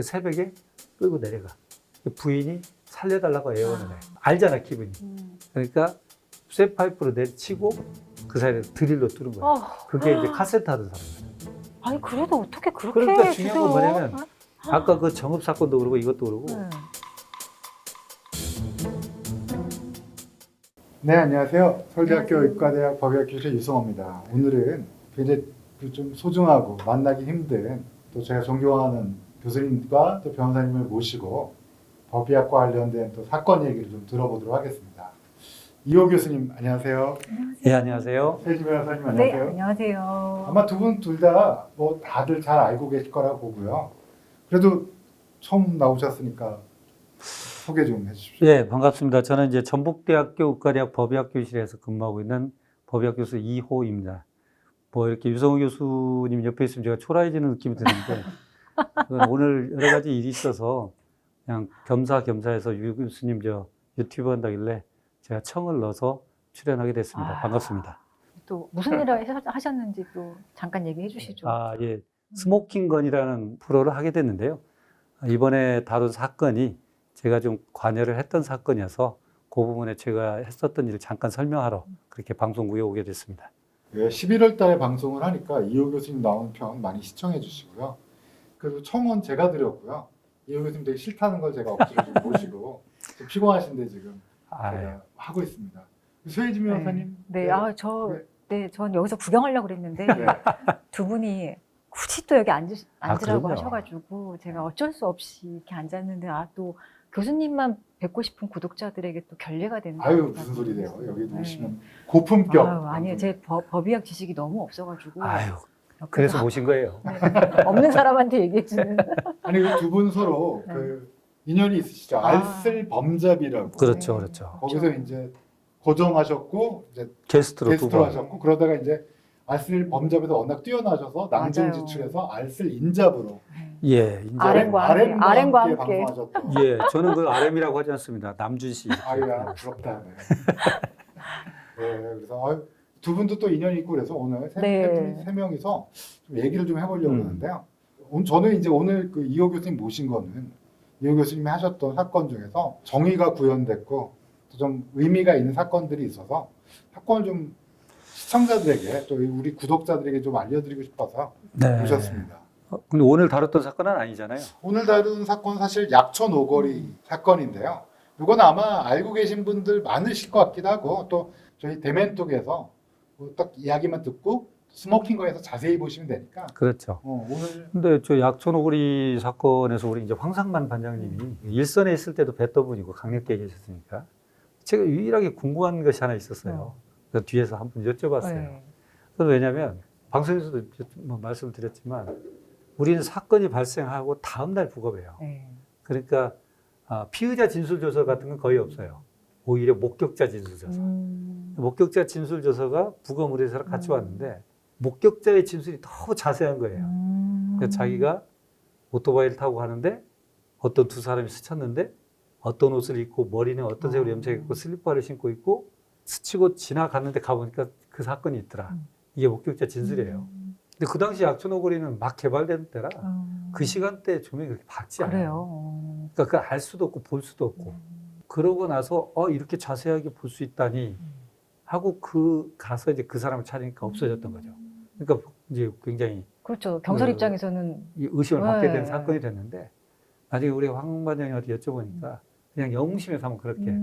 새벽에 끌고 내려가. 부인이 살려달라고 애원을 해. 알잖아, 기분이. 그러니까 쇠파이프로 내치고 그 사이에 드릴로 뚫은 거야. 그게 이제 카세트 하던 사람이야. 아니 그래도 어떻게 그렇게 그러니까 중요한 건 주세요? 뭐냐면 아까 그 정읍 사건도 그러고 이것도 그러고 네, 안녕하세요. 서울대학교 의과대학 법의학교실 유성호입니다. 오늘은 굉장히 좀 소중하고 만나기 힘든 또 제가 존경하는 교수님과 또 변호사님을 모시고 법의학과 관련된 또 사건 얘기를 좀 들어보도록 하겠습니다. 이호 교수님 안녕하세요. 네, 안녕하세요. 최지 변호사님 네, 안녕하세요. 안녕하세요. 아마 두 분 둘 다 뭐 다들 잘 알고 계실 거라고 보고요. 그래도 처음 나오셨으니까 소개 좀 해주십시오. 네, 반갑습니다. 저는 이제 전북대학교 의과대학 법의학교실에서 근무하고 있는 법의학 교수 이호입니다. 뭐 이렇게 유성호 교수님 옆에 있으면 제가 초라해지는 느낌이 드는데 오늘 여러 가지 일이 있어서 그냥 겸사겸사해서 유 교수님 저 유튜브 한다길래 제가 청을 넣어서 출연하게 됐습니다. 반갑습니다. 또 무슨 일을 하셨는지 또 잠깐 얘기해 주시죠. 예. 스모킹건이라는 프로를 하게 됐는데요. 이번에 다룬 사건이 제가 좀 관여를 했던 사건이어서 그 부분에 제가 했었던 일을 잠깐 설명하러 그렇게 방송국에 오게 됐습니다. 11월 달에 방송을 하니까 이호 교수님 나오는 편 많이 시청해 주시고요. 그리고 청원 제가 드렸고요. 이호 교수님 되게 싫다는 걸 제가 억지로 좀 모시고 좀 피곤하신데 지금 제가 하고 있습니다. 최혜진 변호사님. 네, 네. 전 여기서 구경하려고 그랬는데 네. 두 분이 굳이 또 여기 앉으라고 그럼요. 하셔가지고 제가 어쩔 수 없이 이렇게 앉았는데 또 교수님만 뵙고 싶은 구독자들에게 또 결례가 되는 아유 것 무슨 소리래요. 같아요. 여기 네. 오시면 고품격. 아니에요. 제 법의학 지식이 너무 없어가지고 그래서 모신 거예요. 없는 사람한테 얘기해주는. 아니 두 분 서로 네. 그 인연이 있으시죠. 알쓸 범잡이라고. 그렇죠, 그렇죠. 거기서 이제 고정하셨고 이제 게스트로 두 번. 하셨고 그러다가 이제 알쓸 범잡에서 워낙 뛰어나셔서 낭중지출해서 알쓸 인잡으로 예, 이제 RM과 함께. 방송하셨던. 예, 저는 그 RM이라고 하지 않습니다. 남준 씨. 아유야 부럽다. 네. 네, 그래서 두 분도 또 인연이 있고 그래서 오늘 세 명이서 좀 얘기를 좀 해보려고 하는데요. 저는 이제 오늘 그 이호 교수님 모신 거는 이호 교수님이 하셨던 사건 중에서 정의가 구현됐고 또 좀 의미가 있는 사건들이 있어서 사건을 좀 시청자들에게 또 우리 구독자들에게 좀 알려드리고 싶어서 모셨습니다. 근데 오늘 다뤘던 사건은 아니잖아요. 오늘 다룬 사건 사실 약촌 오거리 사건인데요. 이건 아마 알고 계신 분들 많으실 것 같기도 하고 또 저희 대멘톡에서 딱 이야기만 듣고 스모킹거에서 자세히 보시면 되니까. 그렇죠. 오늘 근데 저 약촌 오거리 사건에서 우리 이제 황상만 반장님이 일선에 있을 때도 뵀던 분이고 강력계 계셨으니까 제가 유일하게 궁금한 것이 하나 있었어요. 그래서 뒤에서 한번 여쭤봤어요. 그래서 왜냐하면 방송에서도 뭐 말씀을 드렸지만 우리는 사건이 발생하고 다음 날 부검해요. 그러니까 피의자 진술조서 같은 건 거의 없어요. 오히려 목격자 진술조서. 목격자 진술조서가 부검의뢰서랑 같이 왔는데 목격자의 진술이 너무 자세한 거예요. 그러니까 자기가 오토바이를 타고 가는데 어떤 두 사람이 스쳤는데 어떤 옷을 입고 머리는 어떤 색으로 염색했고 슬리퍼를 신고 있고 스치고 지나갔는데 가보니까 그 사건이 있더라. 이게 목격자 진술이에요. 근데 그 당시 약촌 오거리는 막 개발된 때라 그 시간대에 조명이 그렇게 밝지 않아요. 그래요. 그러니까 그걸 알 수도 없고 볼 수도 없고 그러고 나서 이렇게 자세하게 볼 수 있다니 하고 가서 이제 그 사람을 찾으니까 없어졌던 거죠. 그러니까 이제 굉장히 그렇죠. 경찰 입장에서는 의심을 받게 된 사건이 됐는데 나중에 우리 황 반장님한테 여쭤보니까 그냥 영웅심에서 한번 그렇게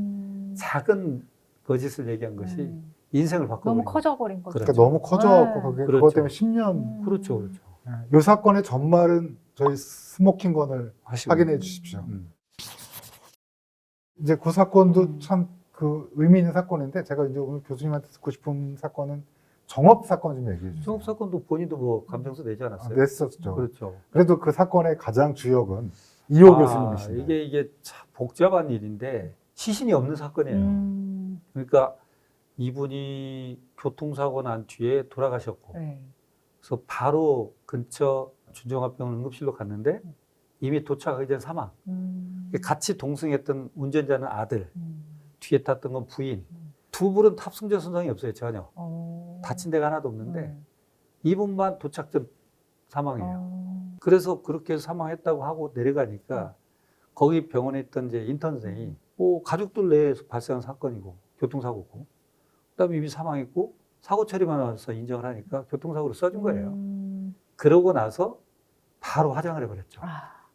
작은 거짓을 얘기한 것이 인생을 바꿔버린 너무 커져버린 거죠. 그러니까 너무 커져갖고 그것 그렇죠. 때문에 10년. 그렇죠, 그렇죠. 이 사건의 전말은 저희 스모킹건을 확인해 주십시오. 이제 그 사건도 참 그 의미 있는 사건인데 제가 이제 오늘 교수님한테 듣고 싶은 사건은 정업 사건 좀 얘기해 주세요. 정업 사건도 본인도 뭐 감정서 내지 않았어요? 냈었죠. 그렇죠. 그래도 그 사건의 가장 주역은 이호 교수님이십니다. 이게 참 복잡한 일인데 시신이 없는 사건이에요. 그러니까 이분이 교통사고 난 뒤에 돌아가셨고 그래서 바로 근처 준종합병원 응급실로 갔는데 이미 도착하기 전 사망. 같이 동승했던 운전자는 아들, 뒤에 탔던 건 부인. 두 분은 탑승자 손상이 없어요, 전혀. 다친 데가 하나도 없는데 이분만 도착 전 사망이에요. 그래서 그렇게 해서 사망했다고 하고 내려가니까 거기 병원에 있던 이제 인턴 선생이 가족들 내에서 발생한 사건이고 교통사고고 그다음에 이미 사망했고 사고 처리만 와서 인정을 하니까 교통사고로 써준 거예요. 그러고 나서 바로 화장을 해버렸죠.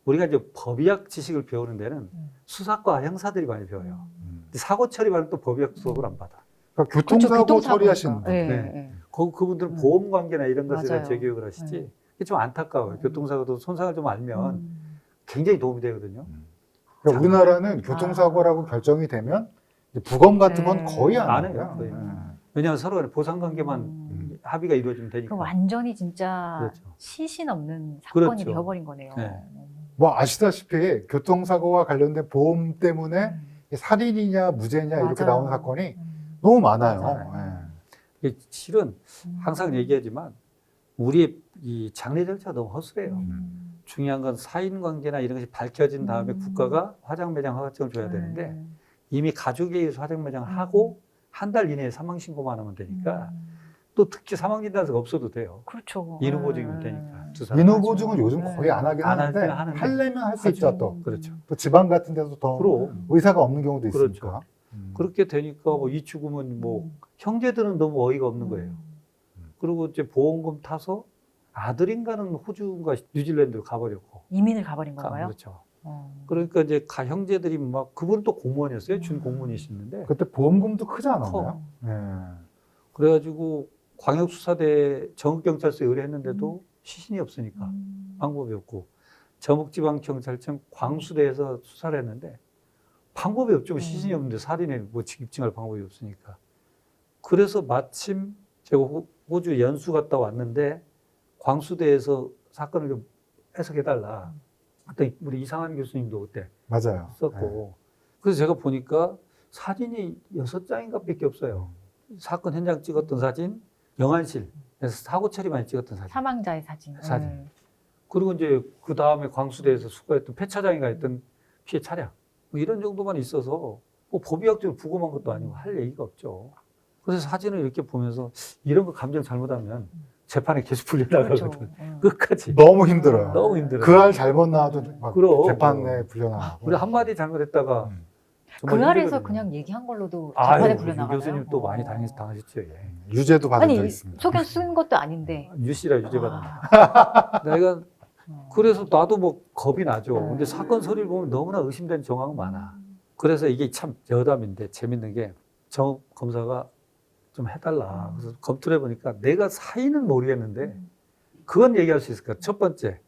우리가 이제 법의학 지식을 배우는 데는 수사과 형사들이 많이 배워요. 근데 사고 처리반은 또 법의학 수업을 안 받아. 그러니까 교통사고 교통사고니까. 처리하시는 분. 네. 그분들은 보험 관계나 이런 것에 대한 맞아요. 재교육을 하시지. 이게 좀 안타까워요. 교통사고도 손상을 좀 알면 굉장히 도움이 되거든요. 그러니까 우리나라는 교통사고라고 결정이 되면 이제 부검 같은 건 거의 안 안 해요. 해요. 거의. 왜냐하면 서로 간에 보상관계만 합의가 이루어지면 되니까. 그럼 완전히 진짜 그렇죠. 시신 없는 사건이 그렇죠. 되어버린 거네요. 네. 뭐 아시다시피 교통사고와 관련된 보험 때문에 살인이냐 무죄냐 이렇게 맞아요. 나오는 사건이 너무 많아요. 맞아요. 이게 실은 항상 얘기하지만 우리의 이 장례 절차가 너무 허술해요. 중요한 건 사인 관계나 이런 것이 밝혀진 다음에 국가가 화장 매장 허가증을 줘야 되는데 이미 가족에 의해서 화장 매장을 하고 한 달 이내에 사망 신고만 하면 되니까 또 특히 사망 진단서가 없어도 돼요. 그렇죠. 인후보증이면 되니까. 두 사람. 인후보증은 요즘 거의 안 하긴 안 하는데 하는데 하려면 할 수 있죠 또. 그렇죠. 또 지방 같은 데서 더 그럼 의사가 없는 경우도 그렇죠. 있으니까. 그렇게 되니까 뭐 이축으면 뭐 형제들은 너무 어이가 없는 거예요. 그리고 이제 보험금 타서 아들인가는 호주인가 뉴질랜드로 가버렸고. 이민을 가버린 건가요? 그렇죠. 그러니까 이제 형제들이 막 그분은 또 공무원이었어요. 준 공무원이시는데. 그때 보험금도 크지 않았나요? 커. 네. 그래가지고 광역수사대 정읍경찰서에 의뢰했는데도 시신이 없으니까 방법이 없고 전북지방경찰청 광수대에서 수사를 했는데 방법이 없죠. 시신이 없는데 살인에 뭐 입증할 방법이 없으니까. 그래서 마침 제가 호주 연수 갔다 왔는데 광수대에서 사건을 좀 해석해달라. 그때 우리 이상한 교수님도 그때 맞아요. 썼고. 그래서 제가 보니까 사진이 6장인가 밖에 없어요. 사건 현장 찍었던 사진, 영안실에서 사고 처리만 찍었던 사진. 사망자의 사진. 그리고 이제 그 다음에 광수대에서 수거했던 폐차장인가 했던 피해 차량. 뭐 이런 정도만 있어서 뭐 법의학적으로 부검한 것도 아니고 할 얘기가 없죠. 그래서 사진을 이렇게 보면서 이런 거 감정 잘못하면 재판에 계속 풀려나가거든. 그렇죠. 끝까지. 너무 힘들어요. 너무 힘들어요. 그 알 잘못 나와도 막 그럼. 재판에 불려나가고. 우리 한마디 잘못했다가 정말 그 알에서 힘들거든요. 그냥 얘기한 걸로도 아유, 재판에 우리 불려나가요. 교수님 또 많이 당하셨죠. 예. 유죄도 받은 적 아니 있습니다. 소견 쓴 것도 아닌데. 유씨라 유죄 받았다. 내가 어. 그래서 나도 뭐 겁이 나죠. 네. 근데 사건 서류를 보면 너무나 의심되는 정황은 많아. 그래서 이게 참 여담인데 재밌는 게 정읍 검사가 좀 해달라. 그래서 검토를 해보니까 내가 사인은 모르겠는데 그건 얘기할 수 있을까? 첫 번째,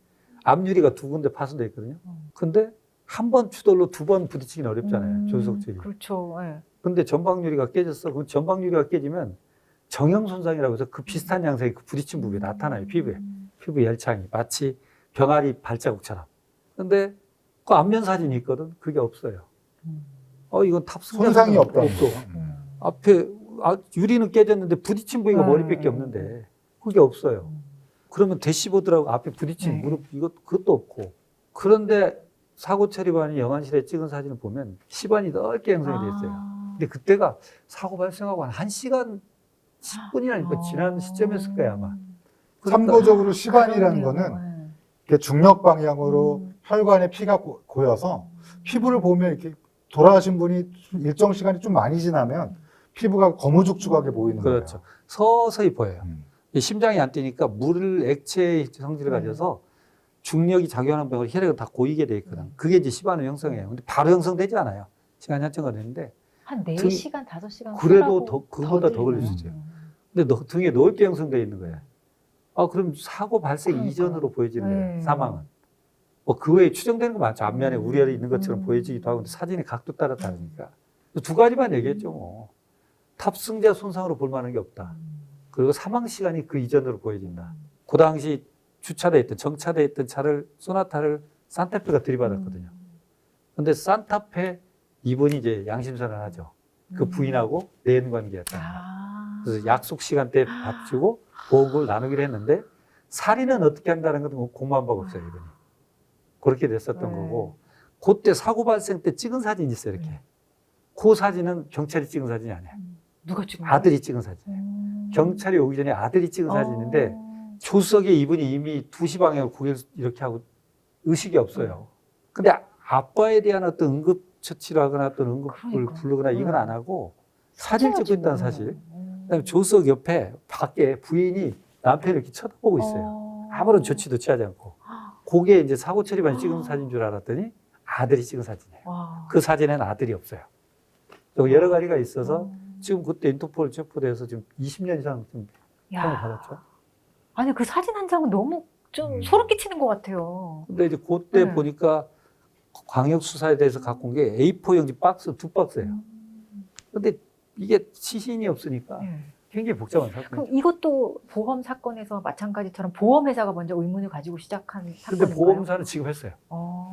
앞유리가 2군데 파손돼 있거든요. 근데 한 번 추돌로 2번 부딪히기는 어렵잖아요. 조수석 쪽이. 그렇죠. 네. 근데 전방유리가 깨졌어. 그럼 전방유리가 깨지면 정형 손상이라고 해서 그 비슷한 양상이 그 부딪힌 부분에 나타나요. 피부에. 피부 열창이. 마치 병아리 발자국처럼. 근데 그 앞면 사진이 있거든. 그게 없어요. 이건 탑승자 손상이 없다. 없어. 앞에 유리는 깨졌는데 부딪힌 부위가 머리밖에 없는데 그게 없어요. 그러면 대시보드라고 앞에 부딪힌 무릎 그것도 없고. 그런데 사고 처리반이 영안실에 찍은 사진을 보면 시반이 넓게 형성이 돼 있어요. 근데 그때가 사고 발생하고 한 1시간 10분이나 지난 시점이었을 거야 아마. 그러니까 참고적으로 시간이라는 거는 이렇게 중력 방향으로 혈관에 피가 고여서 피부를 보면 이렇게 돌아가신 분이 일정 시간이 좀 많이 지나면 피부가 거무죽죽하게 보이는 거예요. 그렇죠. 서서히 보여요. 이 심장이 안 뛰니까 액체의 성질을 가져서 중력이 작용하는 방향으로 혈액을 다 고이게 돼 있거든. 그게 이제 시반을 형성해요. 근데 바로 형성되지 않아요. 시간이 한참 걸리는데. 한 4시간, 5시간 그래도 그거보다 더 걸릴 수 있어요. 근데 등에 넓게 형성되어 있는 거예요. 그럼 사고 발생 이전으로 보여지는 거예요. 사망은. 그 외에 추정되는 거 많죠. 앞면에 우려이 있는 것처럼 보여지기도 하고, 근데 사진의 각도 따라 다르니까. 2가지만 얘기했죠, 뭐. 탑승자 손상으로 볼 만한 게 없다. 그리고 사망 시간이 그 이전으로 보여진다. 그 당시 정차되어 있던 차를, 소나타를 산타페가 들이받았거든요. 근데 산타페 이분이 이제 양심선언을 하죠. 그 부인하고 내연 관계였다. 그래서 약속 시간대에 합치고 보험금을 나누기로 했는데, 살인은 어떻게 한다는 것도 공부한 바가 없어요, 이분이. 그렇게 됐었던 거고, 그때 사고 발생 때 찍은 사진이 있어요, 이렇게. 그 사진은 경찰이 찍은 사진이 아니에요. 누가 찍은 아들이 찍은 사진이에요. 경찰이 오기 전에 아들이 찍은 사진인데, 조석에 이분이 이미 2시 방향으로 고개를 이렇게 하고 의식이 없어요. 근데 아빠에 대한 어떤 응급처치를 하거나 어떤 응급을 그러니까. 부르거나 이건 안 하고 사진을 찍고 있다는 사실. 음. 그다음에 조석 옆에 밖에 부인이 남편을 이렇게 쳐다보고 있어요. 아무런 조치도 취하지 않고. 그게 이제 사고 처리반이 찍은 사진인 줄 알았더니 아들이 찍은 사진이에요. 와. 그 사진에는 아들이 없어요. 또 여러 가지가 있어서 지금 그때 인터폴 체포돼서 지금 20년 이상 좀 형을 야. 받았죠. 아니 그 사진 한 장은 너무 좀 소름 끼치는 것 같아요. 근데 이제 그때 네. 보니까 광역 수사에 대해서 갖고 온 게 A4 용지 박스 2박스예요. 근데 이게 시신이 없으니까 네. 굉장히 복잡한 그럼 사건이죠. 이것도 보험 사건에서 마찬가지처럼 보험회사가 먼저 의문을 가지고 시작한 근데 사건인가요? 보험사는 지급했어요.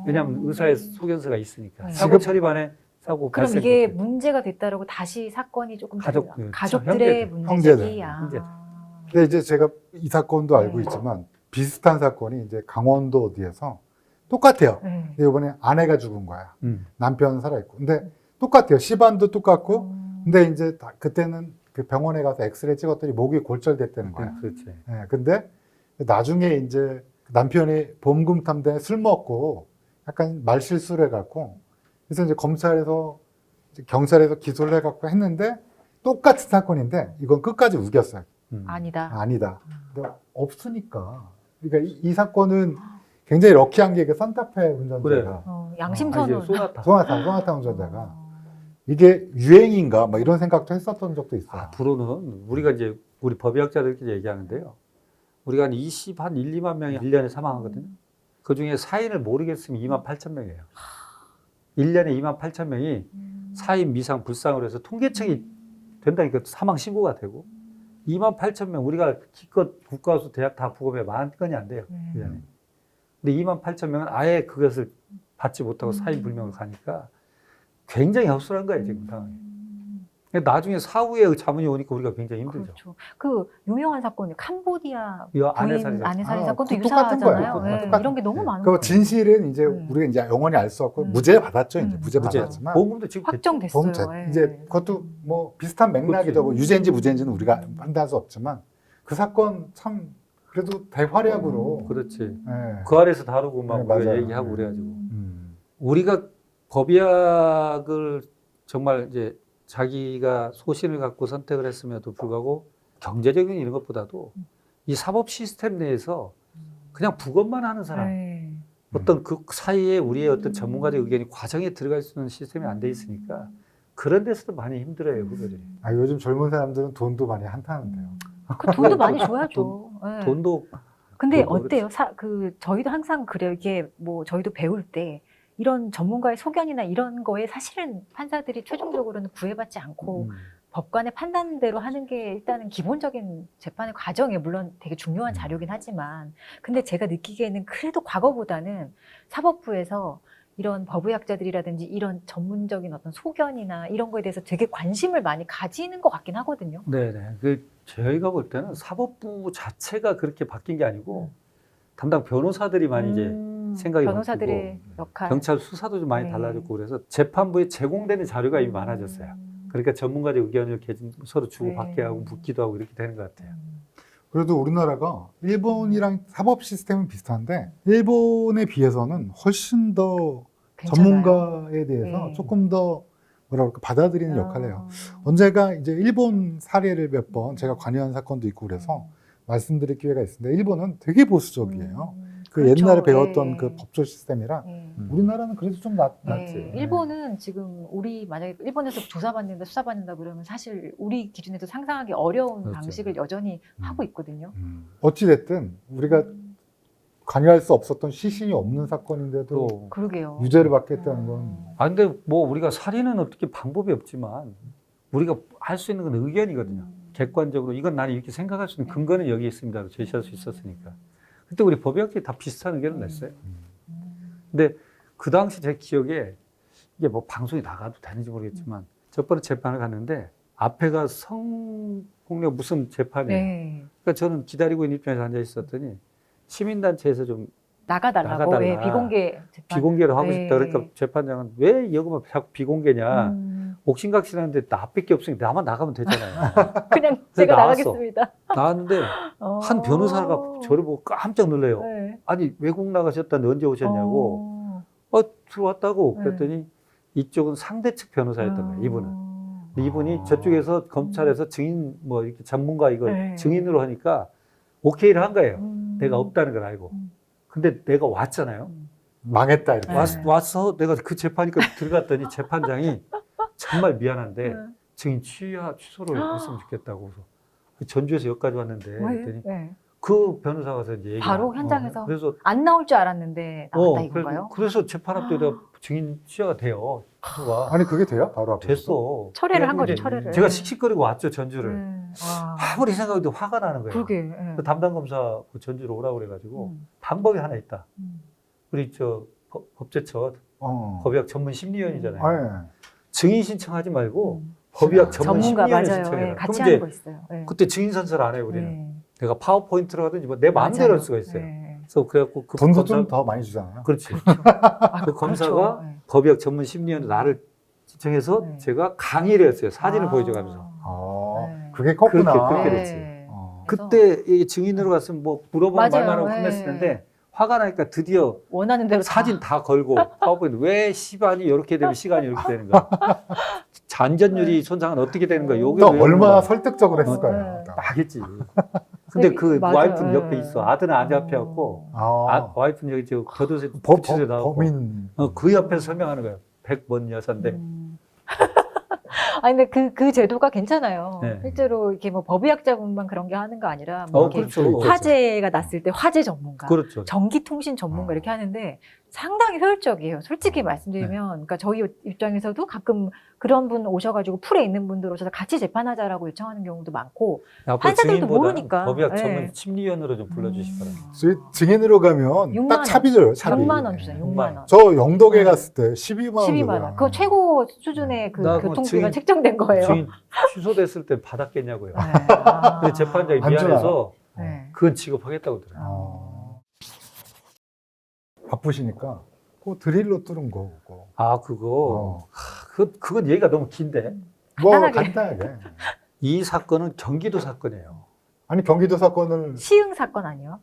왜냐하면 의사의 소견서가 있으니까. 네. 사고 처리반에 사고 그럼 발생. 이게 문제가 됐다라고 다시 사건이 조금 가족, 달라- 그 가족들의 형제들. 문제제기. 형제들. 아. 근데 이제 제가 이 사건도 알고 네. 있지만 비슷한 사건이 이제 강원도 어디에서 똑같아요. 네. 근데 이번에 아내가 죽은 거야. 음. 남편은 살아있고. 근데 똑같아요. 시반도 똑같고. 음. 근데 이제 그때는 그 병원에 가서 엑스레이 찍었더니 목이 골절됐다는 거야. 그렇지. 예, 근데 나중에 이제 남편이 보험금 탐대에 술 먹고 약간 말 실수를 해갖고 그래서 이제 검찰에서 이제 경찰에서 기소를 해갖고 했는데 똑같은 사건인데 이건 끝까지 우겼어요. 아니다. 아니다. 근데 없으니까. 그러니까 이 사건은 굉장히 럭키한 게 산타페 운전자가 그래요. 양심선언. 이제 소나타. 소나타 운전자가 이게 유행인가 뭐 이런 생각도 했었던 적도 있어요. 앞으로는 우리가 이제 우리 법의학자들끼리 얘기하는데요. 우리가 한 1, 2만 명이 1년에 사망하거든요. 그 중에 사인을 모르겠으면 2만 8천 명이에요. 1년에 2만 8천 명이 사인, 미상, 불상으로 해서 통계청이 된다니까 사망 신고가 되고 2만 8천 명 우리가 기껏 국가수 대학 다 부검해 10,000건이 안 돼요. 1년에. 근데 2만 8천 명은 아예 그것을 받지 못하고 사인 불명을 가니까 굉장히 협소한 거예요, 지금 상황이. 나중에 사후에 자문이 오니까 우리가 굉장히 힘들죠. 그렇죠. 그 유명한 사건이 캄보디아 이 아내 부인 살인 아내 살인 아, 사건도 그거 똑같은 유사하잖아요. 거예요. 네, 똑같은 이런 게 너무 네. 많은 그 거예요. 진실은 이제 우리가 이제 영원히 알 수 없고 무죄 받았죠. 이제 무죄 무죄. 받았지만 보험금도 지금 확정됐어요. 보험 예. 이제 그것도 뭐 비슷한 맥락이죠. 뭐 유죄인지 무죄인지는 우리가 판단할 수 없지만 그 사건 참 그래도 대활약으로 그렇지. 예. 그 안에서 다루고 막 네, 우리가 맞아요. 얘기하고 네. 그래가지고 음. 우리가 법의학을 정말 이제 자기가 소신을 갖고 선택을 했음에도 불구하고 경제적인 이런 것보다도 이 사법 시스템 내에서 그냥 부검만 하는 사람 네. 어떤 그 사이에 우리의 어떤 전문가적 의견이 과정에 들어갈 수 있는 시스템이 안 돼 있으니까 그런 데서도 많이 힘들어요 후배들이. 아, 요즘 젊은 사람들은 돈도 많이 한타는데요. 그 돈도 많이 줘야죠. 예. 돈도 근데 돈도 어때요? 저희도 항상 그래요. 이게 뭐 저희도 배울 때 이런 전문가의 소견이나 이런 거에 사실은 판사들이 최종적으로는 구애받지 않고 법관의 판단대로 하는 게 일단은 기본적인 재판의 과정에 물론 되게 중요한 자료긴 하지만 근데 제가 느끼기에는 그래도 과거보다는 사법부에서 이런 법의학자들이라든지 이런 전문적인 어떤 소견이나 이런 거에 대해서 되게 관심을 많이 가지는 것 같긴 하거든요. 네네. 그 저희가 볼 때는 사법부 자체가 그렇게 바뀐 게 아니고 담당 변호사들이 많이 이제 생각이 변호사들의 역할. 경찰 수사도 좀 많이 네. 달라졌고 그래서 재판부에 제공되는 자료가 이미 많아졌어요. 그러니까 전문가적 의견을 서로 주고받게 하고 묻기도 하고 이렇게 되는 것 같아요. 그래도 우리나라가 일본이랑 사법 시스템은 비슷한데 일본에 비해서는 훨씬 더 괜찮아요. 전문가에 대해서 네. 조금 더 뭐라 그럴까 받아들이는 역할을 해요. 언제가 이제 일본 사례를 몇 번 제가 관여한 사건도 있고 그래서 말씀드릴 기회가 있는데 일본은 되게 보수적이에요. 그 그렇죠. 옛날에 배웠던 예. 그 법조 시스템이랑 예. 우리나라는 그래도 좀 낫지. 네. 일본은 지금 우리 만약에 일본에서 조사받는다, 수사받는다 그러면 사실 우리 기준에도 상상하기 어려운 그렇죠. 방식을 여전히 하고 있거든요. 어찌됐든 우리가 관여할 수 없었던 시신이 없는 사건인데도 또 그러게요. 유죄를 받겠다는 건 아 근데 뭐 우리가 살인은 어떻게 방법이 없지만 우리가 할 수 있는 건 의견이거든요. 객관적으로 이건 나는 이렇게 생각할 수 있는 근거는 여기 있습니다. 제시할 수 있었으니까. 그때 우리 법의학자들이 다 비슷한 의견을 냈어요. 근데 그 당시 제 기억에 이게 뭐 방송에 나가도 되는지 모르겠지만 첫 번째 재판을 갔는데 앞에가 성폭력 무슨 재판이에요. 네. 그러니까 저는 기다리고 있는 입장에서 앉아 있었더니 시민단체에서 좀 나가달라고 나가달라. 예, 비공개 재판. 비공개를 하고 네. 싶다. 그러니까 재판장은 왜 여기만 자꾸 비공개냐. 옥신각신하는데 나밖에 없으니까 나만 나가면 되잖아요. 그냥 제가 나왔어. 나가겠습니다. 나왔는데 한 변호사가 저를 보고 깜짝 놀래요. 네. 아니 외국 나가셨다는데 언제 오셨냐고. 들어왔다고. 네. 그랬더니 이쪽은 상대 측 변호사였던 거예요. 이분은. 이분이 저쪽에서 검찰에서 증인 뭐 이렇게 전문가 이걸 네. 증인으로 하니까 오케이를 한 거예요. 내가 없다는 걸 알고. 음. 근데 내가 왔잖아요. 망했다 이렇게. 네. 와서 내가 그 재판이니까 들어갔더니 재판장이 정말 미안한데 네. 증인 취소를 했으면 좋겠다고. 그래서 전주에서 여기까지 왔는데 왜? 그랬더니 네. 그 변호사가 가서 이제 바로 현장에서 그래서 안 나올 줄 알았는데 나왔다 이건가요? 그래서 재판 앞에 내가 증인 취하가 돼요. 취소가 아니 그게 돼요? 바로 앞에. 됐어. 철회를 한 거죠, 이제 철회를. 제가 씩씩거리고 왔죠 전주를. 와. 아무리 생각해도 화가 나는 거예요. 그러게. 네. 그 담당 검사 그 전주로 오라고 그래가지고 음. 방법이 하나 있다. 음. 우리 저 법제처 어. 법의학 전문 심리위원이잖아요. 아, 예. 증인 신청하지 말고 음. 법의학 전문 전문가 심리위원회 맞아요. 신청해라. 네, 같이 그럼 하는 이제 거 있어요. 네. 그때 증인 선서를 안 해요 우리는. 네. 내가 파워포인트로 하든지 뭐 내 마음대로 할 수가 있어요. 네. 그래서 그래갖고 그 돈도 검사- 좀 더 많이 주잖아요. 그렇지. 아, 그 검사가 그렇죠. 네. 법의학 전문 심리위원회 나를 신청해서 네. 제가 강의를 했어요. 사진을 아. 보여줘가면서. 아, 네. 그게 컸구나. 그렇게 네. 됐지. 어. 그때 이 증인으로 갔으면 뭐 물어보면 맞아요. 말만 하고 네. 끝냈을 텐데 화가 나니까 드디어 원하는 대로 사진 다 걸고 파워포인트 왜 시간이 이렇게 되면 시간이 이렇게 되는 거야. 잔전율이 손상은 어떻게 되는 거야. 요게 또 왜 얼마나 그런 거야. 설득적으로 했을 네. 거예요. 하겠지. 근데 그 맞아요. 와이프는 옆에 네. 있어. 아들은 안 잡혀갖고 와이프는 여기 저 교도소에 법치소에 나왔고 범인. 그 옆에서 설명하는 거예요. 100번 여사인데 아니 근데 그 제도가 괜찮아요. 네. 실제로 이렇게 뭐 법의학자분만 그런 게 하는 거 아니라 뭐 이렇게 그렇죠. 화재가 났을 때 화재 전문가, 그렇죠. 전기통신 전문가 이렇게 하는데 상당히 효율적이에요. 솔직히 네. 말씀드리면, 그러니까 저희 입장에서도 가끔 그런 분 오셔가지고 풀에 있는 분들 오셔서 같이 재판하자라고 요청하는 경우도 많고. 앞으로 판사들도 증인보다는 모르니까. 법의학 네. 전문 심리위원으로 좀 불러주시기 바랍니다. 저희 증인으로 가면 6만 딱 원. 차비 줘요. 차비. 6만 원 주세요. 6만 원. 저 영덕에 네. 갔을 때 12만 원. 12만 원. 줘요. 그거 최고 수준의 그 나 그거 교통비가 증인- 책정된 거예요. 증인 취소됐을 때 받았겠냐고요. 네. 아. 근데 재판장이 안 미안해서 네. 그건 지급하겠다고 들어요. 바쁘시니까 그 드릴로 뚫은 거고. 아 그거 그건 얘기가 너무 긴데 뭐 간단하게. 간단하게. 이 사건은 경기도 사건이에요. 아니 경기도 사건을 시흥 사건 아니에요?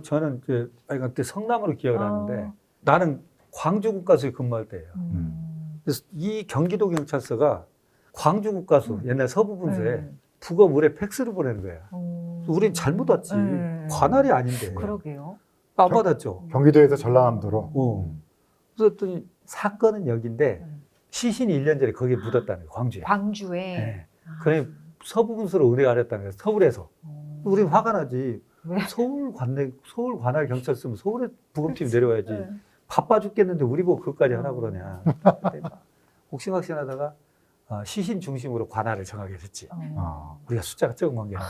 저는 이제 그때 성남으로 기억을 아. 하는데 나는 광주국가서에 근무할 때예요. 그래서 이 경기도 경찰서가 광주국가서 옛날 서부분서에 네. 부검을에 팩스를 보내는 거야. 우린 잘못 왔지. 네. 관할이 아닌데. 그러게요. 안 받았죠. 경기도에서 전라남도로. 그래서 또 사건은 여기인데 시신이 1년 전에 거기에 묻었다는 거예요. 광주에. 광주에. 네. 그래 서부분서로 의뢰가 하랬다는 거예요. 서울에서. 우린 화가 나지. 왜? 서울 관할 경찰서면 서울에 부검팀이 내려와야지. 네. 바빠 죽겠는데 우리 보고 그것까지 하나 그러냐. 그때 막 옥신각신하다가 시신 중심으로 관할을 정하게 됐지. 우리가 숫자가 적은 게 아니라.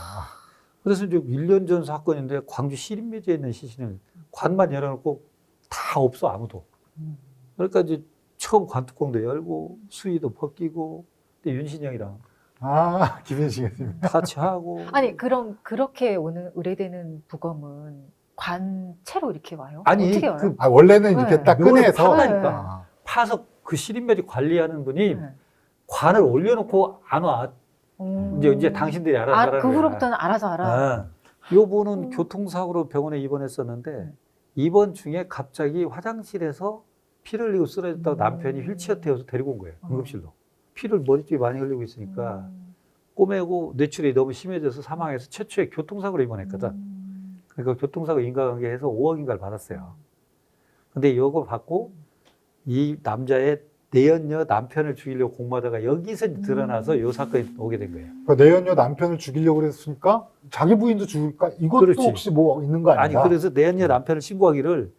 그래서 이제 1년 전 사건인데 광주 시립묘지에 있는 시신을 관만 열어놓고 다 없어 아무도. 그러니까 이제 처음 관뚜껑도 열고 수의도 벗기고 근데 윤신영이랑 김현식 교수님. 같이 하고. 아니 그럼 그렇게 오는 의뢰되는 부검은 관채로 이렇게 와요? 아니, 어떻게 와요? 그 원래는 이렇게 네. 딱 묘를 꺼내서 파라니까. 파서 그 시립묘지 관리하는 분이 네. 관을 올려놓고 안 와. 이제 당신들이 알아서 하라는 그 거야. 후로부터는 알아서 알아. 요 분은 교통사고로 병원에 입원했었는데 입원 중에 갑자기 화장실에서 피를 흘리고 쓰러졌다고 남편이 휠체어 태워서 데리고 온 거예요. 응급실로. 피를 머리 쪽에 많이 흘리고 있으니까 꼬매고 뇌출이 너무 심해져서 사망해서 최초의 교통사고로 입원했거든. 그러니까 교통사고 인과관계해서 5억인가를 받았어요. 근데 이거 받고 이 남자의 내연녀 남편을 죽이려고 공모하다가 여기서 드러나서 이 사건이 오게 된 거예요. 그 내연녀 남편을 죽이려고 그랬으니까 자기 부인도 죽일까? 이것도 그렇지. 혹시 뭐 있는 거 아니 아닌가? 그래서 내연녀 남편을 신고하기를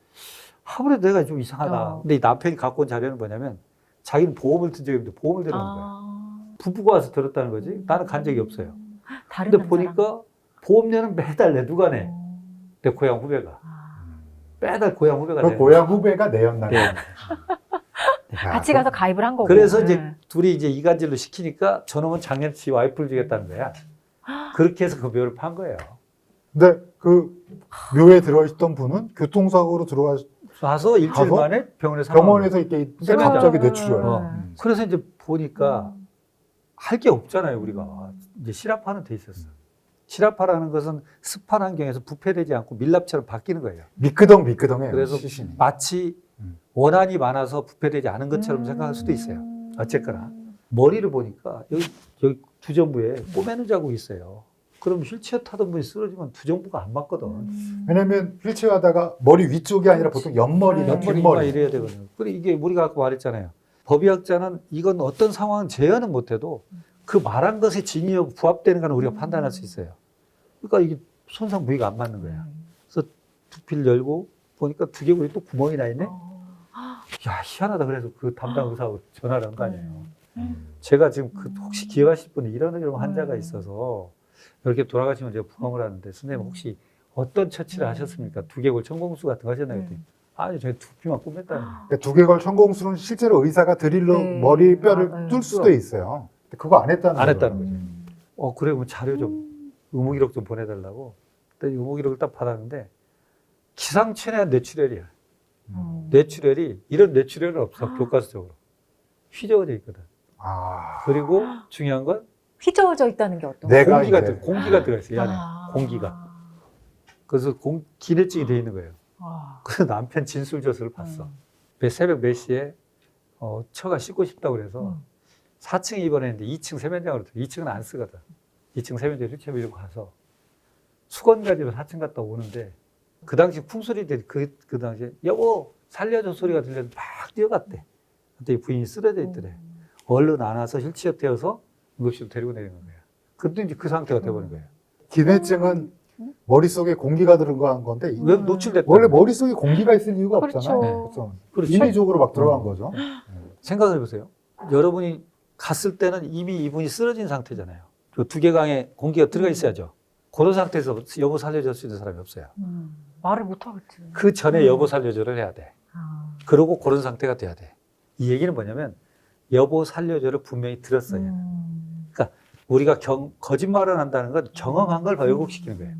아무래도 내가 좀 이상하다. 어. 근데 이 남편이 갖고 온 자료는 뭐냐면 자기는 보험을 든 적이 없는데 보험을 들어간 거야. 부부가 와서 들었다는 거지. 나는 간 적이 없어요. 다른 근데 남자랑? 보니까 보험료는 매달 내 누가 내? 내 고향 후배가. 매달 고향 후배가 그 내. 고향 후배가 내연남. 네. 같이 가서 가입을 한 거고. 그래서 네. 이제 둘이 이제 이간질로 시키니까 저놈은 작년 지 와이프를 주겠다는 거야. 그렇게 해서 그 묘를 판 거예요. 근데 그 묘에 들어있던 분은 교통사고로 와서 일주일 가서 만에 병원에 사망. 병원에서 이렇게 네. 갑자기 뇌출혈. 어. 그래서 이제 보니까 할 게 없잖아요, 우리가. 이제 실압화는 돼 있었어. 실압화라는 것은 습한 환경에서 부패되지 않고 밀랍처럼 바뀌는 거예요. 미끄덩해요. 그래서 시신이. 마치 원한이 많아서 부패되지 않은 것처럼 생각할 수도 있어요. 어쨌거나 머리를 보니까 여기 두정부에 꼬매는 자국이 있어요. 그럼 휠체어 타던 분이 쓰러지면 두정부가 안 맞거든. 왜냐면 휠체어 하다가 머리 위쪽이 아니라 보통 옆머리나 옆머리 이마 뒷머리. 이래야 되거든요. 그리고 이게 우리가 아까 말했잖아요. 법의학자는 이건 어떤 상황은 재현은 못해도 그 말한 것의 진위하고 부합되는 건 우리가 판단할 수 있어요. 그러니까 이게 손상 부위가 안 맞는 거야. 그래서 두피를 열고 보니까 두개골이 또 구멍이 나 있네. 야, 희한하다. 그래서 그 담당 의사하고 전화를 한 거 아니에요. 제가 지금 혹시 기억하실 분이 이런 환자가 있어서 이렇게 돌아가시면 제가 부검을 하는데 선생님 혹시 어떤 처치를 하셨습니까? 두개골 천공수 같은 거 하셨나요? 그랬더니 아니, 저희 두피만 꼬맸다는 거예요. 그러니까 두개골 천공술은 실제로 의사가 드릴로 머리뼈를 뚫을 수도 있어요. 근데 그거 안 했다는 안 거예요. 했다는 거죠. 그래, 뭐 자료 좀, 의무기록 좀 보내달라고. 그때 의무기록을 딱 받았는데, 기상천외한 뇌출혈이야. 뇌출혈이, 이런 뇌출혈은 없어, 교과서적으로. 휘저어져 있거든. 그리고 중요한 건, 휘저어져 있다는 게 어떤 내가 공기가, 이제- 공기가 들어있어, 이 안에. 공기가. 그래서 기내증이 돼 있는 거예요. 그래서 남편 진술조서를 봤어. 새벽 몇 시에 처가 씻고 싶다고 그래서 4층에 입원했는데 2층 세면장으로 2층은 안 쓰거든. 2층 세면장 휠체어 밀고 가서 수건 가지고 4층 갔다 오는데 그 당시 풍소리들이 그 당시에 여보 살려줘 소리가 들려서 막 뛰어갔대. 그때 부인이 쓰러져 있더래. 얼른 안아서 휠체어 태워서 응급실로 데리고 내리는 거야. 근데 이제 그 상태가 돼버린 거예요. 기내증은 머릿속에 공기가 들어간 건데 왜 노출됐다? 원래 머릿속에 공기가 있을 이유가 그렇죠. 없잖아요. 네. 그래서 그렇죠. 인위적으로 막 들어간 거죠. 생각을 해보세요. 여러분이 갔을 때는 이미 이분이 쓰러진 상태잖아요. 그 두개강에 공기가 들어가 있어야죠. 그런 상태에서 여보 살려줄 수 있는 사람이 없어요. 말을 못 하겠지. 그 전에 여보 살려줘를 해야 돼. 그러고 그런 상태가 돼야 돼. 이 얘기는 뭐냐면 여보 살려줘를 분명히 들었어요. 그러니까 우리가 거짓말을 한다는 건 경험한 걸 왜곡시키는 거예요.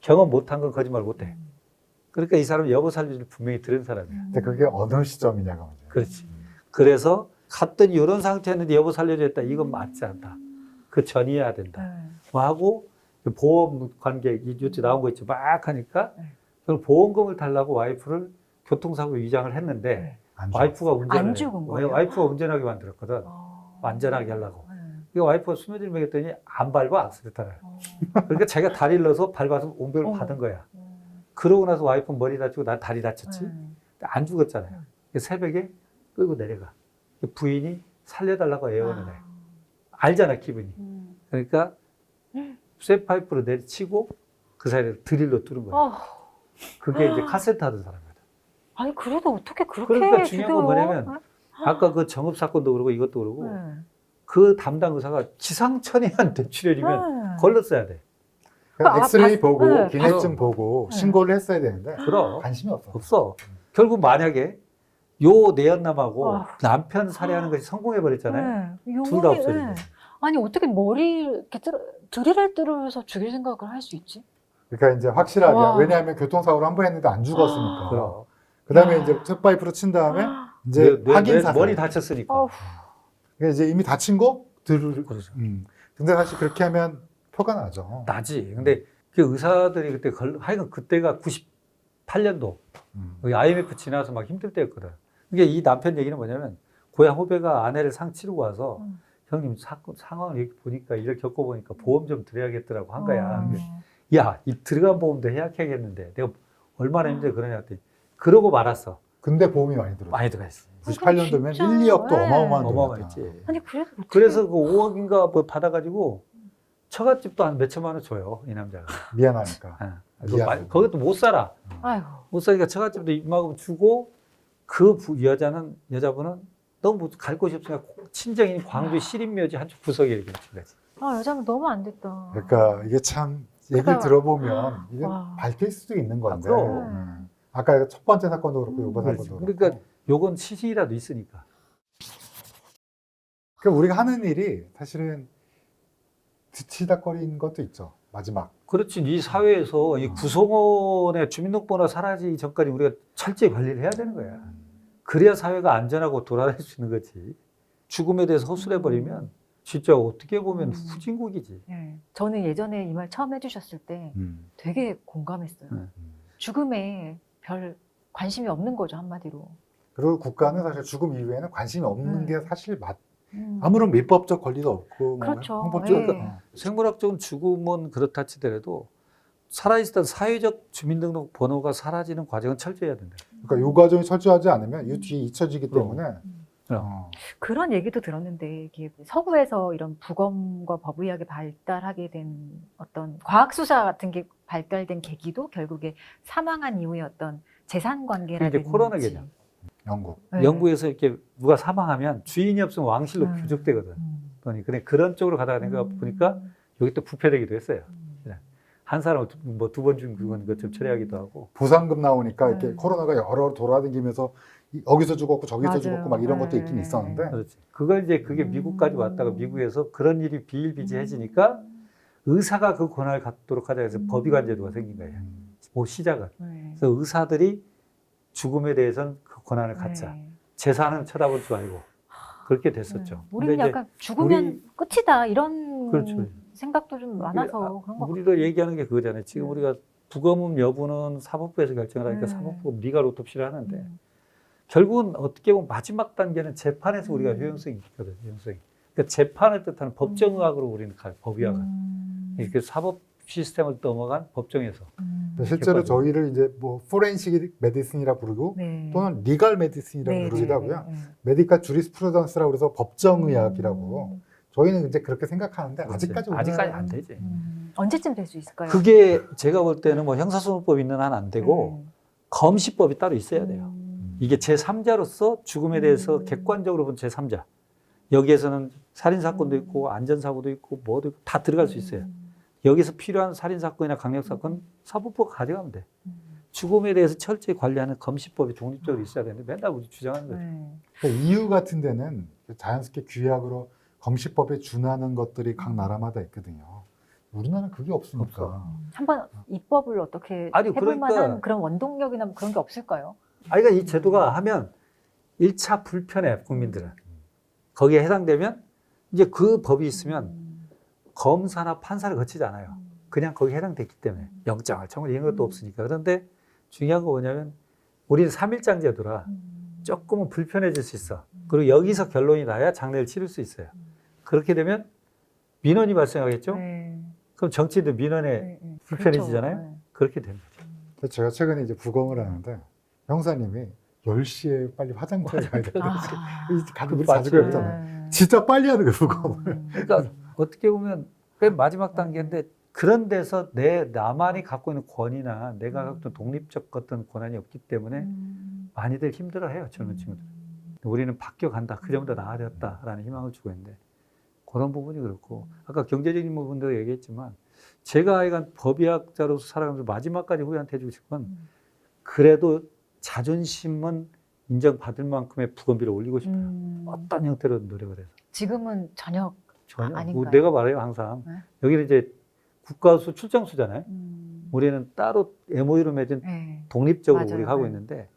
경험 못한 건 거짓말 못해. 그러니까 이 사람은 여보 살려줘를 분명히 들은 사람이에요. 근데 그게 어느 시점이냐가 문제예요. 그렇지. 그래서 갔더니 이런 상태였는데 여보 살려줬다. 이건 맞지 않다. 그 전이어야 된다. 뭐 하고 보험 관계 이쪽 나온 거 있죠. 막 하니까 그걸 보험금을 달라고 와이프를 교통사고 위장을 했는데 와이프가 안 죽은 거예요? 와이프가 운전하게 만들었거든. 안전하게 하려고. 그 와이프가 수면제를 먹였더니 안 밟아 악셀레터를. 그러니까 자기가 다리를 넣어서 밟아서 옹벽을 받은 거야. 그러고 나서 와이프는 머리 다치고 난 다리 다쳤지. 안 죽었잖아요. 새벽에 끌고 내려가. 부인이 살려달라고 애원을 해. 알잖아, 기분이. 그러니까 쇠파이프로 내리치고 그 사이에 드릴로 뚫은 거야. 그게 이제 카세트 하던 사람이거든. 아니 그래도 어떻게 그렇게 그러니까 중요한 건 죽여? 뭐냐면 아까 그 정읍 사건도 그러고 이것도 그러고 그 담당 의사가 기상천외한 뇌출혈이면 걸렀어야 돼. 그러니까 엑스레이 보고 네. 기내증 보고 신고를 했어야 되는데 그럼 관심이 없어. 없어. 결국 만약에 요 내연남하고 남편 살해하는 것이 성공해 버렸잖아요. 둘 다 없어진 거예요. 아니 어떻게 머리 이렇게 드릴을 뚫어서 죽일 생각을 할 수 있지? 그러니까 이제 확실하게 와. 왜냐하면 교통사고를 한 번 했는데 안 죽었으니까. 그럼. 그다음에 이제 쇠파이프로 친 다음에 이제 확인 사살. 머리 다쳤으니까. 그러니까 이제 이미 다친 거 들을. 그렇죠. 근데 사실 그렇게 하면 표가 나죠. 나지. 근데 그 의사들이 그때 하여간 그때가 98년도 IMF 지나서 막 힘들 때였거든. 그게 이 남편 얘기는 뭐냐면 고향 후배가 아내를 상 치르고 와서 형님 상황을 이렇게 보니까 이걸 겪어보니까 보험 좀 드려야겠더라고 한 거야. 야, 이 들어간 보험도 해약해야겠는데 내가 얼마나 힘들어 그러냐 했더니 그러고 말았어. 근데 보험이 많이 들어. 많이 들어가 있어. 98년도면 1, 진짜. 2억도 네. 어마어마한 돈이었다. 어마어마했지. 아니 그래도 어떻게? 그래서 그 5억인가 뭐 받아가지고 처갓집도 한 몇천만 원 줘요, 이 남자가. 미안하니까. 거기도 못 살아. 아이고. 못 살니까 처갓집도 이만큼 주고 그 여자분은 너무 갈 곳이 없으니까 친정인 광주 시립묘지 한쪽 구석에 이렇게 준 거지. 여자분 너무 안 됐다. 그러니까 이게 참 얘기를 그러니까- 들어보면 이게 와. 밝힐 수도 있는 건데. 그럼. 아까 첫 번째 사건도 그렇고 이번 그렇지. 사건도 그렇고. 그러니까 요건 시신이라도 있으니까. 그러니까 우리가 하는 일이 사실은 뒤치다거리는 것도 있죠. 마지막 그렇지. 이 사회에서 이 구성원의 주민등록번호가 사라지기 전까지 우리가 철저히 관리를 해야 되는 거야. 그래야 사회가 안전하고 돌아다닐 수 있는 거지. 죽음에 대해서 허술해버리면 진짜 어떻게 보면 후진국이지. 네. 저는 예전에 이 말 처음 해주셨을 때 되게 공감했어요. 죽음에 별 관심이 없는 거죠, 한마디로. 그리고 국가는 사실 죽음 이후에는 관심이 없는 게 사실 아무런 민법적 권리도 없고 그렇죠. 뭐 형법적 네. 생물학적인 죽음은 그렇다 치더라도 살아있던 사회적 주민등록번호가 사라지는 과정은 철저해야 된다. 그러니까 이 과정이 철저하지 않으면 이 뒤에 잊혀지기 그럼. 때문에 그런 얘기도 들었는데 이게 서구에서 이런 부검과 법의학이 발달하게 된 어떤 과학 수사 같은 게 발달된 계기도 결국에 사망한 이후의 어떤 재산 관계라든지 이제 코로나 개념. 영국. 네. 영국에서 이렇게 누가 사망하면 주인이 없으면 왕실로 음. 귀족되거든. 근데 그런 쪽으로 가다가 내가 보니까 여기 또 부패되기도 했어요. 한 사람을 뭐 두 번 죽은 것좀 처리하기도 하고. 보상금 나오니까 이렇게 네. 코로나가 여러 돌아다니면서 여기서 죽었고 저기서 맞아요. 죽었고 막 이런 것도 있긴 네. 있었는데 그렇지. 그걸 이제 그게 미국까지 왔다가 미국에서 그런 일이 비일비재해지니까 의사가 그 권한을 갖도록 하자 해서 법의관 제도가 생긴 거예요. 그 시작은. 네. 그래서 의사들이 죽음에 대해서는 그 권한을 갖자. 네. 재산은 쳐다볼 줄 알고 그렇게 됐었죠. 우리는 근데 이제 약간 죽으면 끝이다 이런 그렇죠. 생각도 좀 많아서 그런 거 우리도 얘기하는 게 그거잖아요. 지금 네. 우리가 부검 여부는 사법부에서 결정을 하니까 네. 사법부 리갈 오토피를 하는데 결국은 어떻게 보면 마지막 단계는 재판에서 우리가 효용성이 있거든요. 효용성이. 그러니까 재판을 뜻하는 법정의학으로 우리는 가요. 법의학은. 이렇게 사법 시스템을 넘어간 법정에서. 실제로 객관적으로. 저희를 이제 뭐 포렌식 메디슨이라 부르고 네. 또는 리갈 메디슨이라고 네, 부르기도 네, 하고요. 네, 네. 메디컬 주리스프루던스라고 그래서 법정의학이라고 저희는 이제 그렇게 생각하는데 아직까지 안 되지. 언제쯤 될 수 있을까요? 그게 제가 볼 때는 뭐 형사소송법 있는 한 안 되고 검시법이 따로 있어야 돼요. 이게 제3자로서 죽음에 대해서 객관적으로 본 제3자. 여기에서는 살인사건도 있고 안전사고도 있고 뭐도 있고 다 들어갈 수 있어요. 여기서 필요한 살인사건이나 강력사건 사법부가 가져가면 돼. 죽음에 대해서 철저히 관리하는 검시법이 독립적으로 있어야 되는데 맨날 우리 주장하는 거죠. 그러니까 EU 같은 데는 자연스럽게 규약으로 검시법에 준하는 것들이 각 나라마다 있거든요. 우리나라는 그게 없으니까. 한번 입법을 어떻게 아니, 해볼 그러니까- 만한 그런 원동력이나 뭐 그런 게 없을까요? 그러니까 이 제도가 하면 1차 불편해 국민들은. 거기에 해당되면 이제 그 법이 있으면 검사나 판사를 거치지 않아요. 그냥 거기에 해당됐기 때문에 영장을 청구 이런 것도 없으니까. 그런데 중요한 거 뭐냐면 우리는 3일장 제도라 조금은 불편해질 수 있어. 그리고 여기서 결론이 나야 장례를 치를 수 있어요. 그렇게 되면 민원이 발생하겠죠? 네. 그럼 정치인도 민원에 네, 네. 불편해지잖아요? 그렇죠. 네. 그렇게 되는 거죠. 그래서 제가 최근에 이제 부검을 하는데 형사님이 10시에 빨리 화장터에 가야 되는데 가족들이 자주 맞아요. 그랬잖아요. 진짜 빨리 하는 거예요, 부검을. 그러니까 어떻게 보면 맨 마지막 단계인데 그런 데서 나만이 갖고 있는 권위나 내가 갖고 있는 독립적 어떤 권한이 없기 때문에 많이들 힘들어해요, 젊은 친구들. 우리는 바뀌어간다, 그 점보다 나아졌다라는 희망을 주고 있는데 그런 부분이 그렇고 아까 경제적인 부분도 얘기했지만 제가 하여간 법의학자로서 살아가면서 마지막까지 후배한테 해주고 싶은 건 그래도 자존심은 인정받을 만큼의 부검비를 올리고 싶어요. 어떤 형태로 노력을 해서. 지금은 전혀 전혀. 아닌가요? 내가 말해요, 항상. 네? 여기는 이제 국가수 출장수잖아요. 우리는 따로 MOU로 맺은 네. 독립적으로 맞아요. 우리가 하고 네. 있는데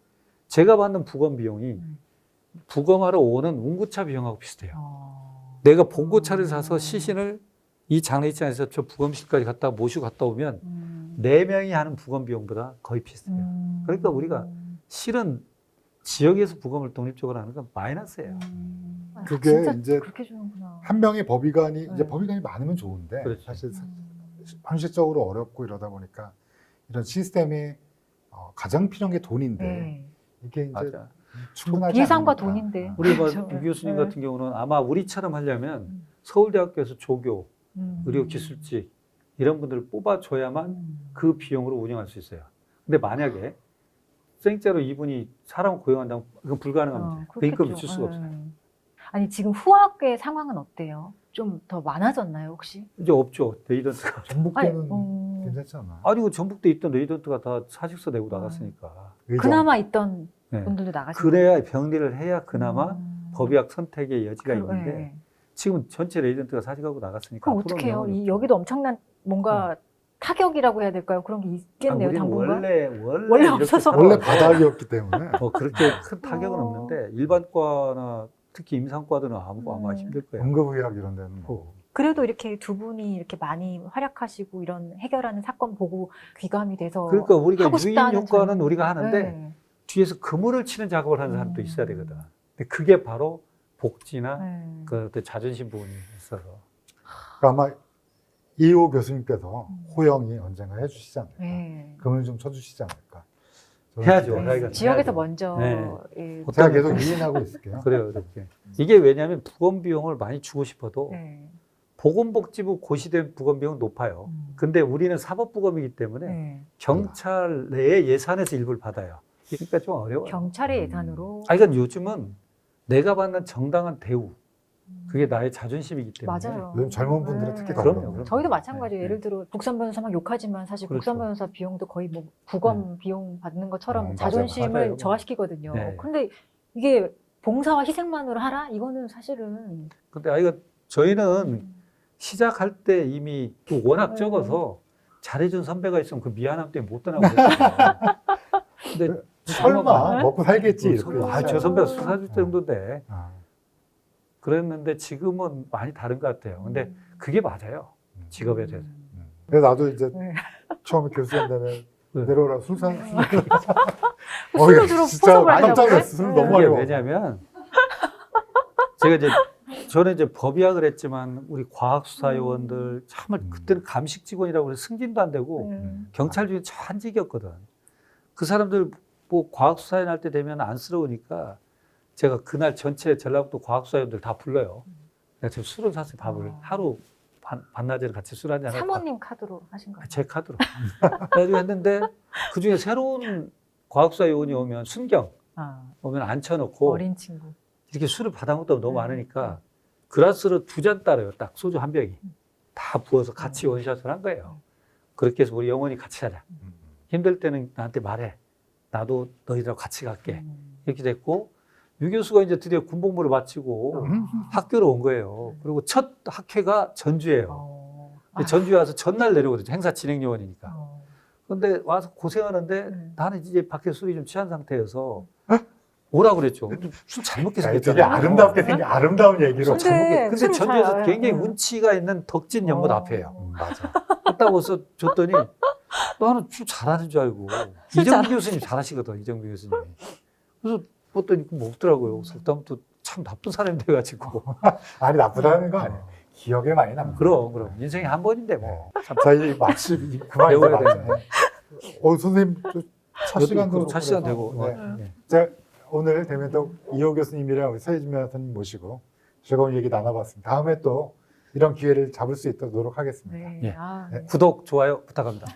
제가 받는 부검 비용이 부검하러 오는 운구차 비용하고 비슷해요. 내가 봉고차를 사서 시신을 이 장례식장에서 저 부검실까지 갔다 모시고 갔다 오면 4명이 하는 부검 비용보다 거의 비슷해요. 그러니까 우리가 실은 지역에서 부검을 독립적으로 하는 건 마이너스예요. 그게 진짜 이제 그렇게 주는구나. 한 명의 법의관이 네. 이제 법의관이 많으면 좋은데 그렇죠. 사실 현실적으로 어렵고 이러다 보니까 이런 시스템이 가장 필요한 게 돈인데 네. 이게 이제 맞아. 충분하지 예산과 않으니까. 돈인데. 우리 그렇죠. 유 교수님 네. 같은 경우는 아마 우리처럼 하려면 서울대학교에서 조교, 의료기술직 이런 분들을 뽑아줘야만 그 비용으로 운영할 수 있어요. 근데 만약에 생짜로 이분이 사람 고용한다면 그건 불가능한 문제예요. 그 임금을 줄 수가 없어요. 아니 지금 후학의 상황은 어때요? 좀 더 많아졌나요 혹시? 이제 없죠. 레이던트가. 전북대는 괜찮지 않아요? 아니, 그 전북대 있던 레이던트가 다 사직서 내고 나갔으니까. 의정. 그나마 있던 네. 분들도 나가시고. 그래야 병리를 해야 그나마 법의학 선택의 여지가 있는데 네. 지금 전체 레이던트가 사직하고 나갔으니까 그럼 앞으로는 어떻게 해요? 영원히 여기도 엄청난 뭔가 타격이라고 해야 될까요? 그런 게 있겠네요, 우리는 당분간. 원래 원래 없어서. 원래 바닥이었기 때문에 뭐 그렇게 큰 타격은 어. 없는데 일반과나 특히 임상과들은 아마 힘들 거예요. 응급의학 이런 데는 뭐. 그래도 이렇게 두 분이 이렇게 많이 활약하시고 이런 해결하는 사건 보고 귀감이 돼서 그러니까 우리가 하고 유인 싶다는 효과는 자는- 우리가 하는데 네. 뒤에서 그물을 치는 작업을 하는 사람도 있어야 음. 되거든. 근데 그게 바로 복지나 네. 그 어떤 자존심 부분이 있어서. 그러니까 아마 이호 교수님께서 호영이 언젠가 해주시지 않을까. 네. 금을 좀 쳐주시지 않을까. 저는 해야죠. 기대해요. 저희가 지역에서 해야죠. 먼저 네. 예, 제가 계속 유인하고 있을게요. 그래요, 이렇게. 이게 왜냐하면 부검 비용을 많이 주고 싶어도 네. 보건복지부 고시된 부검 비용은 높아요. 근데 우리는 사법부검이기 때문에 네. 경찰 내의 예산에서 일부를 받아요. 그러니까 좀 어려워요. 경찰의 예산으로 이건 요즘은 내가 받는 정당한 대우, 그게 나의 자존심이기 때문에. 맞아요. 요즘 젊은 분들은 특히 더 그럼요, 그래요. 그럼요. 저희도 마찬가지예요. 네. 예를 들어 국선 변호사 막 욕하지만 사실 그렇죠. 국선 변호사 비용도 거의 뭐 부검 비용 받는 것처럼 맞아요. 자존심을 맞아요. 저하시키거든요. 네. 근데 이게 봉사와 희생만으로 하라? 이거는 사실은 근데 이거 저희는 시작할 때 이미 또 워낙 네. 적어서 잘해준 선배가 있으면 그 미안함 때문에 못 떠나고 그랬어요. 근데 설마 네? 먹고 살겠지. 이렇게 저 했어요. 선배가 술 사줄 정도인데 아, 그랬는데 지금은 많이 다른 것 같아요. 근데 그게 맞아요. 직업에 대해서. 그래서 나도 이제 네. 처음에 교수님 되면 네. 내려오라 술 사. 술로 주로 진짜 포섭을 하려고 깜짝 그래? 놀랐어. 술 너무 이게 많이 먹어. 왜냐면 제가 이제 저는 이제 법의학을 했지만 우리 과학수사요원들 참을 그때는 감식 직원이라고 해서 승진도 안 되고 경찰 중에 천직이었거든. 그 사람들 뭐 과학수사에 날 때 되면 안쓰러우니까 제가 그날 전체 전라북도 과학수사요원들 다 불러요. 내가 지금 술을 사서 밥을 하루 반나절을 같이 술 한잔 하고 사모님 카드로 하신 거예요? 제 카드로. 그래가지고 했는데 그중에 새로운 과학수사 요원이 오면 순경 아, 오면 앉혀놓고 어린 친구. 이렇게 술을 받아먹다 너무 많으니까 그라스로 2잔 따라요. 딱 소주 한 병이. 다 부어서 같이 원샷을 한 거예요. 그렇게 해서 우리 영원히 같이 하자. 힘들 때는 나한테 말해. 나도 너희들하고 같이 갈게. 이렇게 됐고 유 교수가 이제 드디어 군복무를 마치고 학교로 온 거예요. 그리고 첫 학회가 전주예요. 근데 전주에 와서 전날 내려오거든요. 행사 진행 요원이니까. 그런데 와서 고생하는데 나는 이제 밖에 술이 좀 취한 상태여서 오라고 그랬죠. 술 잘 먹게 되게 생겼잖아요. 아름답게 생긴 아름다운 얘기로. 근데 잘 먹게. 근데 술을 전주에서 잘- 굉장히 운치가 있는 덕진 연못 앞에요. 맞아. 갔다 와서 줬더니 나는 술 잘하는 줄 알고 이정비 교수님 잘하시거든. 이정비 교수님. 그래서 봤더니 먹더라고요. 그래서 그다음부터 참 나쁜 사람이 돼가지고. 아니 나쁘다는 거 아니에요. 기억에 많이 남는. 그럼 인생에 한 번인데 뭐. 참 저희 마치 그만 이제 배워야 맞네. 선생님 첫 시간도 첫 시간 그래서, 되고. 네. 네. 제가 오늘 대면톡 이호 교수님이랑 서혜진 변호사님 모시고 즐거운 얘기 나눠봤습니다. 다음에 또 이런 기회를 잡을 수 있도록 노력하겠습니다. 네. 예. 아, 네. 구독, 좋아요 부탁합니다.